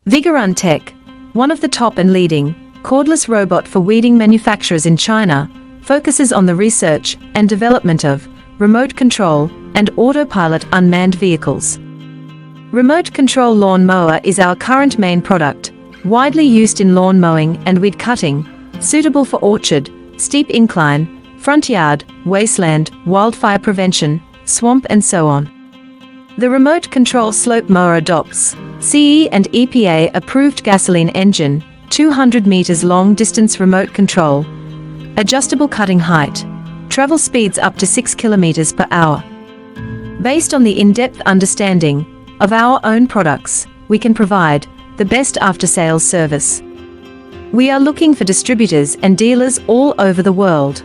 Vigorun Tech, one of the top and leading cordless robot for weeding manufacturers in China, focuses on the research and development of remote control and autopilot unmanned vehicles. Remote control lawn mower is our current main product, widely used in lawn mowing and weed cutting, suitable for orchard, steep incline, front yard, wasteland, wildfire prevention, swamp and so on. The remote control slope mower adopts CE and EPA approved gasoline engine, 200 meters long distance remote control, adjustable cutting height, travel speeds up to 6 kilometers per hour. Based on the in-depth understanding of our own products, we can provide the best after-sales service. We are looking for distributors and dealers all over the world.